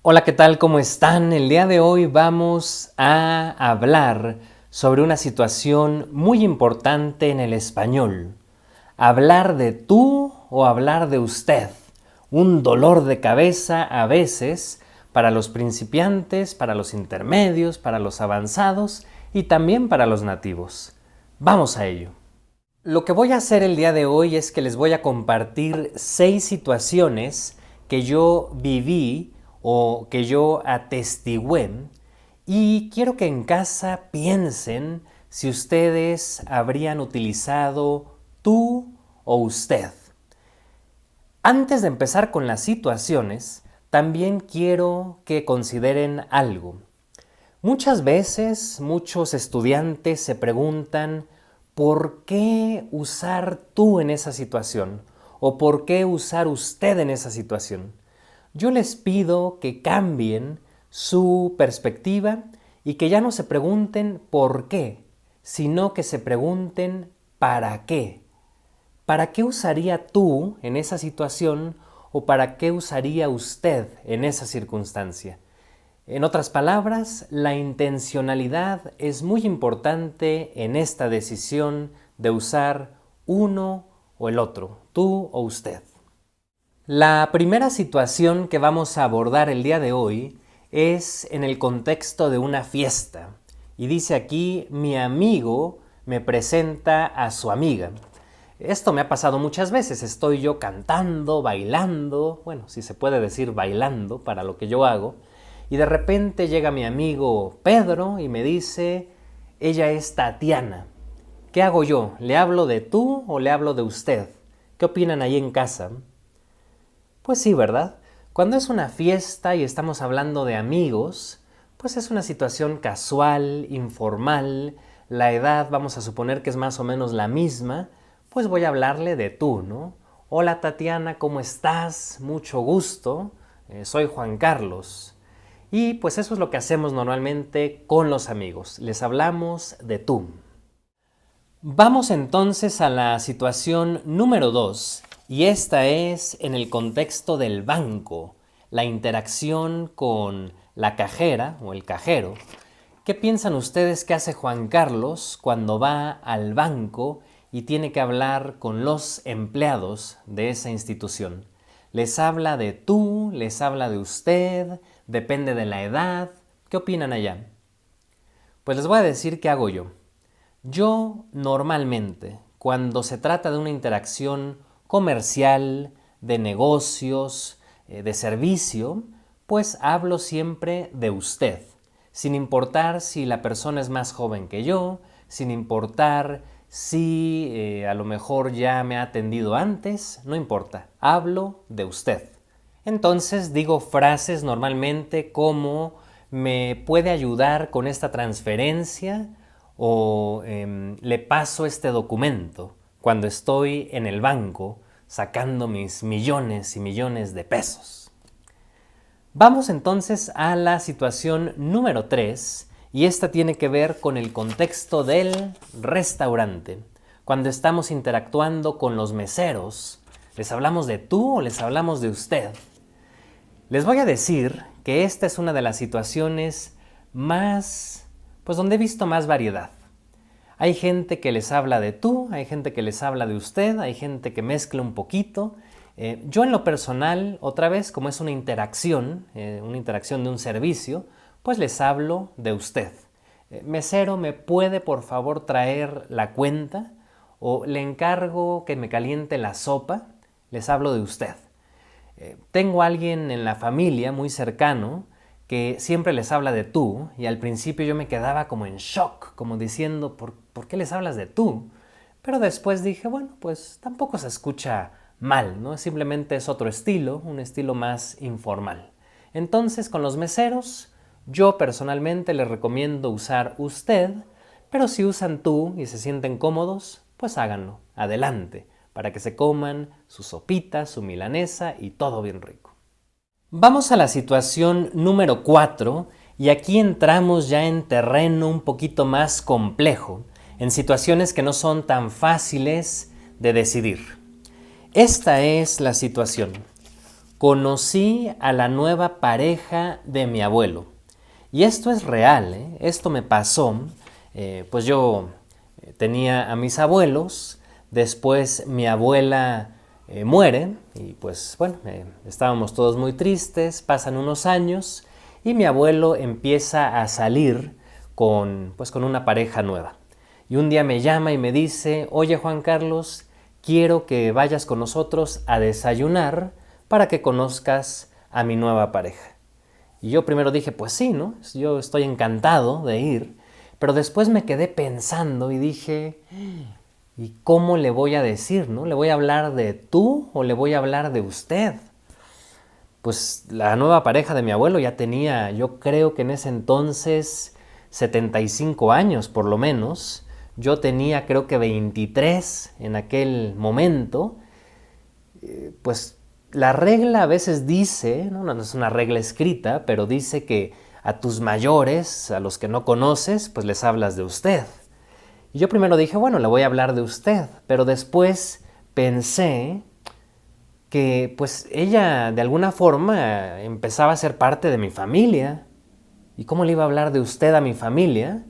Hola, ¿qué tal? ¿Cómo están? El día de hoy vamos a hablar sobre una situación muy importante en el español. Hablar de tú o hablar de usted. Un dolor de cabeza a veces para los principiantes, para los intermedios, para los avanzados y también para los nativos. Vamos a ello. Lo que voy a hacer el día de hoy es que les voy a compartir 6 situaciones que yo viví o que yo atestigué y quiero que en casa piensen si ustedes habrían utilizado tú o usted. Antes de empezar con las situaciones, también quiero que consideren algo. Muchas veces muchos estudiantes se preguntan ¿por qué usar tú en esa situación? ¿O por qué usar usted en esa situación? Yo les pido que cambien su perspectiva y que ya no se pregunten por qué, sino que se pregunten ¿para qué? ¿Para qué usaría tú en esa situación o para qué usaría usted en esa circunstancia? En otras palabras, la intencionalidad es muy importante en esta decisión de usar uno o el otro, tú o usted. La primera situación que vamos a abordar el día de hoy es en el contexto de una fiesta. Y dice aquí, mi amigo me presenta a su amiga. Esto me ha pasado muchas veces. Estoy yo cantando, bailando, bueno, si se puede decir bailando para lo que yo hago, y de repente llega mi amigo Pedro y me dice, ella es Tatiana. ¿Qué hago yo? ¿Le hablo de tú o le hablo de usted? ¿Qué opinan ahí en casa? Pues sí, ¿verdad? Cuando es una fiesta y estamos hablando de amigos, pues es una situación casual, informal, la edad vamos a suponer que es más o menos la misma, pues voy a hablarle de tú, ¿no? Hola Tatiana, ¿cómo estás? Mucho gusto, soy Juan Carlos. Y pues eso es lo que hacemos normalmente con los amigos, les hablamos de tú. Vamos entonces a la situación número 2, y esta es en el contexto del banco, la interacción con la cajera o el cajero. ¿Qué piensan ustedes que hace Juan Carlos cuando va al banco y tiene que hablar con los empleados de esa institución? ¿Les habla de tú? ¿Les habla de usted? ¿Depende de la edad? ¿Qué opinan allá? Pues les voy a decir qué hago yo. Yo normalmente, cuando se trata de una interacción comercial, de negocios, de servicio, pues hablo siempre de usted, sin importar si la persona es más joven que yo, sin importar si a lo mejor ya me ha atendido antes, no importa, hablo de usted. Entonces digo frases normalmente como me puede ayudar con esta transferencia o le paso este documento cuando estoy en el banco sacando mis millones y millones de pesos. Vamos entonces a la situación número 3 y esta tiene que ver con el contexto del restaurante. Cuando estamos interactuando con los meseros, ¿les hablamos de tú o les hablamos de usted? Les voy a decir que esta es una de las situaciones pues donde he visto más variedad. Hay gente que les habla de tú, hay gente que les habla de usted, hay gente que mezcla un poquito. Yo en lo personal, otra vez, como es una interacción de un servicio, pues les hablo de usted. Mesero, ¿me puede por favor traer la cuenta? O le encargo que me caliente la sopa, les hablo de usted. Tengo a alguien en la familia muy cercano que siempre les habla de tú y al principio yo me quedaba como en shock, como diciendo, ¿por qué les hablas de tú? Pero después dije, bueno, pues tampoco se escucha mal, ¿no? Simplemente es otro estilo, un estilo más informal. Entonces, con los meseros, yo personalmente les recomiendo usar usted, pero si usan tú y se sienten cómodos, pues háganlo, adelante, para que se coman su sopita, su milanesa y todo bien rico. Vamos a la situación número 4 y aquí entramos ya en terreno un poquito más complejo, en situaciones que no son tan fáciles de decidir. Esta es la situación. Conocí a la nueva pareja de mi abuelo. Y esto es real, ¿eh? Esto me pasó. Pues yo tenía a mis abuelos, después mi abuela muere y pues bueno, estábamos todos muy tristes, pasan unos años y mi abuelo empieza a salir con una pareja nueva. Y un día me llama y me dice, oye Juan Carlos, quiero que vayas con nosotros a desayunar para que conozcas a mi nueva pareja. Y yo primero dije, pues sí, ¿no? Yo estoy encantado de ir, pero después me quedé pensando y dije, ¿y cómo le voy a decir, no? ¿Le voy a hablar de tú o le voy a hablar de usted? Pues la nueva pareja de mi abuelo ya tenía, yo creo que en ese entonces, 75 años por lo menos. Yo tenía creo que 23 en aquel momento. Pues la regla a veces dice, no es una regla escrita, pero dice que a tus mayores, a los que no conoces, pues les hablas de usted. Y yo primero dije, bueno, le voy a hablar de usted, pero después pensé que pues ella de alguna forma empezaba a ser parte de mi familia. ¿Y cómo le iba a hablar de usted a mi familia?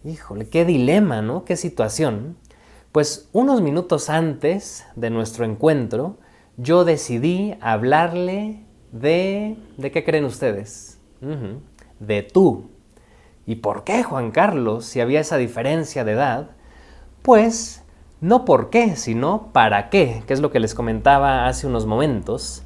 Híjole, qué dilema, ¿no? Qué situación. Pues unos minutos antes de nuestro encuentro, yo decidí hablarle ¿de qué creen ustedes? De tú. ¿Y por qué, Juan Carlos, si había esa diferencia de edad? Pues no por qué, sino para qué, que es lo que les comentaba hace unos momentos,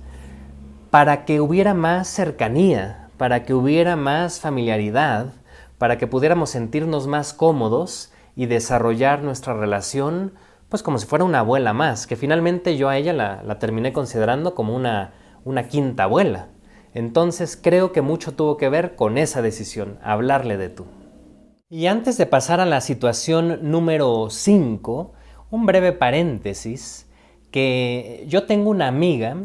para que hubiera más cercanía, para que hubiera más familiaridad, para que pudiéramos sentirnos más cómodos y desarrollar nuestra relación pues como si fuera una abuela más, que finalmente yo a ella la terminé considerando como una quinta abuela. Entonces creo que mucho tuvo que ver con esa decisión, hablarle de tú. Y antes de pasar a la situación número 5, un breve paréntesis, que yo tengo una amiga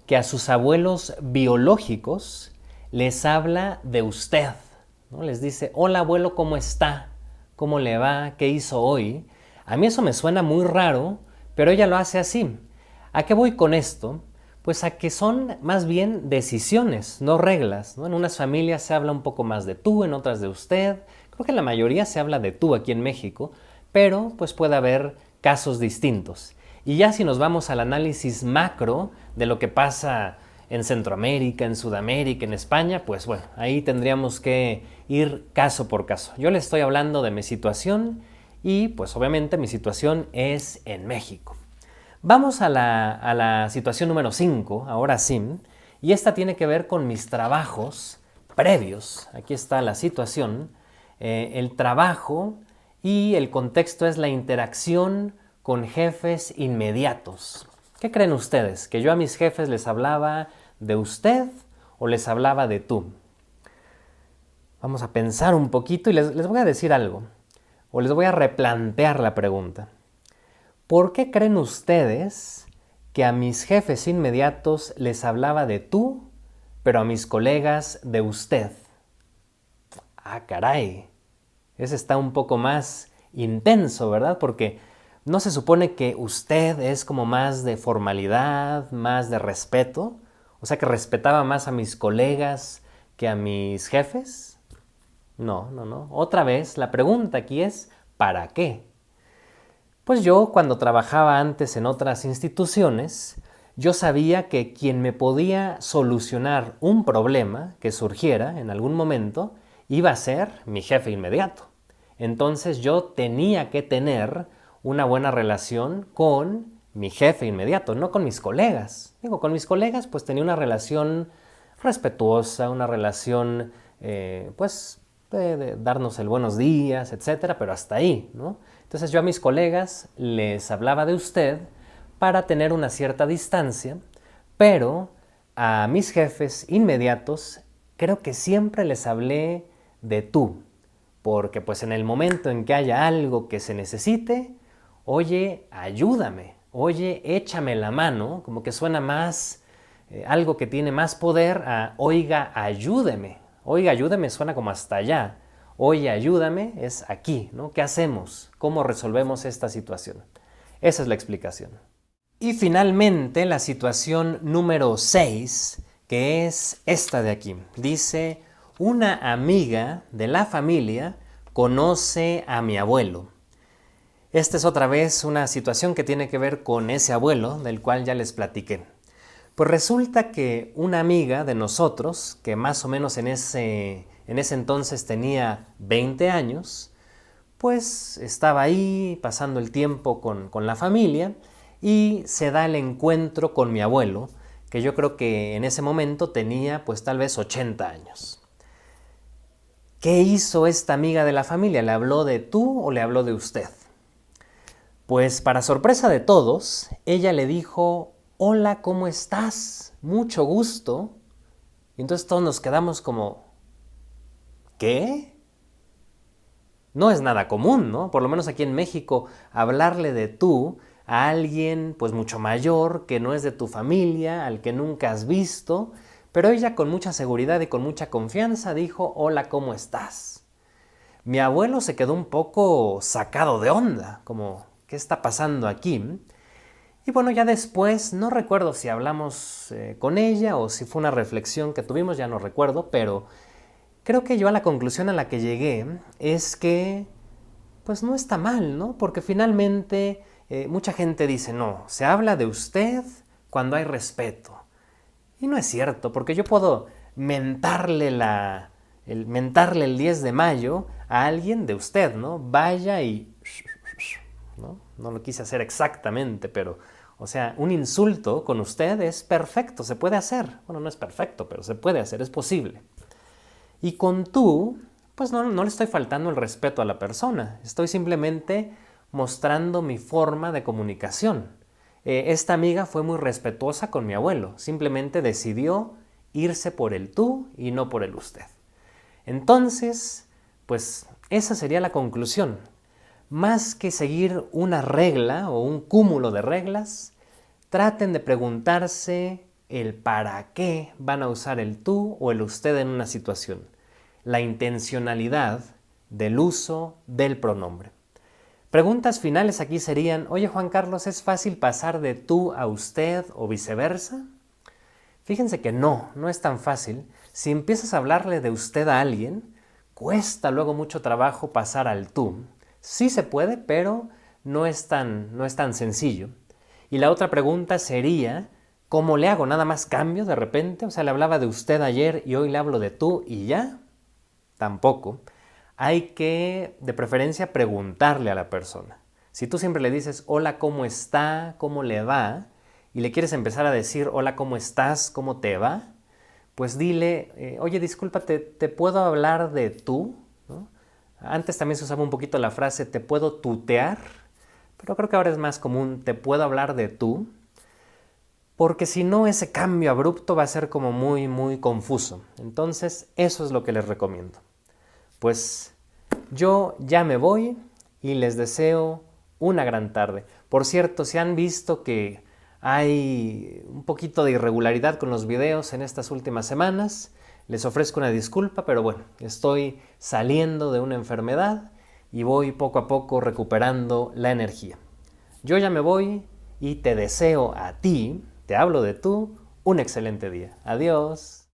que a sus abuelos biológicos les habla de usted, ¿no? Les dice, hola abuelo, ¿cómo está? ¿Cómo le va? ¿Qué hizo hoy? A mí eso me suena muy raro, pero ella lo hace así. ¿A qué voy con esto? Pues a que son más bien decisiones, no reglas, ¿no? En unas familias se habla un poco más de tú, en otras de usted. Creo que en la mayoría se habla de tú aquí en México, pero pues puede haber casos distintos. Y ya si nos vamos al análisis macro de lo que pasa en Centroamérica, en Sudamérica, en España, pues bueno, ahí tendríamos que ir caso por caso. Yo les estoy hablando de mi situación y pues obviamente mi situación es en México. Vamos a la situación número 5, ahora sí, y esta tiene que ver con mis trabajos previos. Aquí está la situación, el trabajo y el contexto es la interacción con jefes inmediatos. ¿Qué creen ustedes? ¿Que yo a mis jefes les hablaba de usted o les hablaba de tú? Vamos a pensar un poquito y les voy a decir algo, o les voy a replantear la pregunta. ¿Por qué creen ustedes que a mis jefes inmediatos les hablaba de tú, pero a mis colegas de usted? Ah, caray, ese está un poco más intenso, ¿verdad? Porque ¿no se supone que usted es como más de formalidad, más de respeto? O sea, que respetaba más a mis colegas que a mis jefes. No. Otra vez, la pregunta aquí es, ¿para qué? Pues yo, cuando trabajaba antes en otras instituciones, yo sabía que quien me podía solucionar un problema que surgiera en algún momento iba a ser mi jefe inmediato. Entonces yo tenía que tener una buena relación con mi jefe inmediato, no con mis colegas. Digo, con mis colegas pues tenía una relación respetuosa, una relación pues de darnos el buenos días, etcétera, pero hasta ahí, ¿no? Entonces yo a mis colegas les hablaba de usted para tener una cierta distancia, pero a mis jefes inmediatos creo que siempre les hablé de tú, porque pues en el momento en que haya algo que se necesite, oye, ayúdame, oye, échame la mano, como que suena más, algo que tiene más poder a oiga, ayúdeme. Oiga, ayúdame suena como hasta allá. Oye, ayúdame es aquí, ¿no? ¿Qué hacemos? ¿Cómo resolvemos esta situación? Esa es la explicación. Y finalmente la situación número 6, que es esta de aquí. Dice, una amiga de la familia conoce a mi abuelo. Esta es otra vez una situación que tiene que ver con ese abuelo del cual ya les platiqué. Pues resulta que una amiga de nosotros, que más o menos en ese entonces tenía 20 años, pues estaba ahí pasando el tiempo con la familia y se da el encuentro con mi abuelo, que yo creo que en ese momento tenía pues tal vez 80 años. ¿Qué hizo esta amiga de la familia? ¿Le habló de tú o le habló de usted? Pues para sorpresa de todos, ella le dijo, hola, ¿cómo estás? Mucho gusto. Y entonces todos nos quedamos como, ¿qué? No es nada común, ¿no? Por lo menos aquí en México, hablarle de tú a alguien pues mucho mayor, que no es de tu familia, al que nunca has visto, pero ella con mucha seguridad y con mucha confianza dijo, hola, ¿cómo estás? Mi abuelo se quedó un poco sacado de onda, como, ¿qué está pasando aquí? Y bueno, ya después, no recuerdo si hablamos con ella o si fue una reflexión que tuvimos, ya no recuerdo, pero creo que yo a la conclusión a la que llegué es que pues no está mal, ¿no? Porque finalmente mucha gente dice, no, se habla de usted cuando hay respeto. Y no es cierto, porque yo puedo mentarle el 10 de mayo a alguien de usted, ¿no? Vaya y... ¿no? No lo quise hacer exactamente, pero... O sea, un insulto con usted es perfecto, se puede hacer. Bueno, no es perfecto, pero se puede hacer, es posible. Y con tú, pues no le estoy faltando el respeto a la persona. Estoy simplemente mostrando mi forma de comunicación. Esta amiga fue muy respetuosa con mi abuelo. Simplemente decidió irse por el tú y no por el usted. Entonces, pues esa sería la conclusión. Más que seguir una regla o un cúmulo de reglas, traten de preguntarse el para qué van a usar el tú o el usted en una situación. La intencionalidad del uso del pronombre. Preguntas finales aquí serían, oye Juan Carlos, ¿es fácil pasar de tú a usted o viceversa? Fíjense que no es tan fácil. Si empiezas a hablarle de usted a alguien, cuesta luego mucho trabajo pasar al tú. Sí se puede, pero no es tan sencillo. Y la otra pregunta sería, ¿cómo le hago? ¿Nada más cambio de repente? O sea, le hablaba de usted ayer y hoy le hablo de tú y ya. Tampoco. Hay que, de preferencia, preguntarle a la persona. Si tú siempre le dices, hola, ¿cómo está? ¿Cómo le va? Y le quieres empezar a decir, hola, ¿cómo estás? ¿Cómo te va? Pues dile, oye, disculpa, ¿te puedo hablar de tú? ¿No? Antes también se usaba un poquito la frase, ¿te puedo tutear? Pero creo que ahora es más común, ¿te puedo hablar de tú? Porque si no, ese cambio abrupto va a ser como muy, muy confuso. Entonces, eso es lo que les recomiendo. Pues yo ya me voy y les deseo una gran tarde. Por cierto, si han visto que hay un poquito de irregularidad con los videos en estas últimas semanas, les ofrezco una disculpa, pero bueno, estoy saliendo de una enfermedad y voy poco a poco recuperando la energía. Yo ya me voy y te deseo a ti, te hablo de tú, un excelente día. Adiós.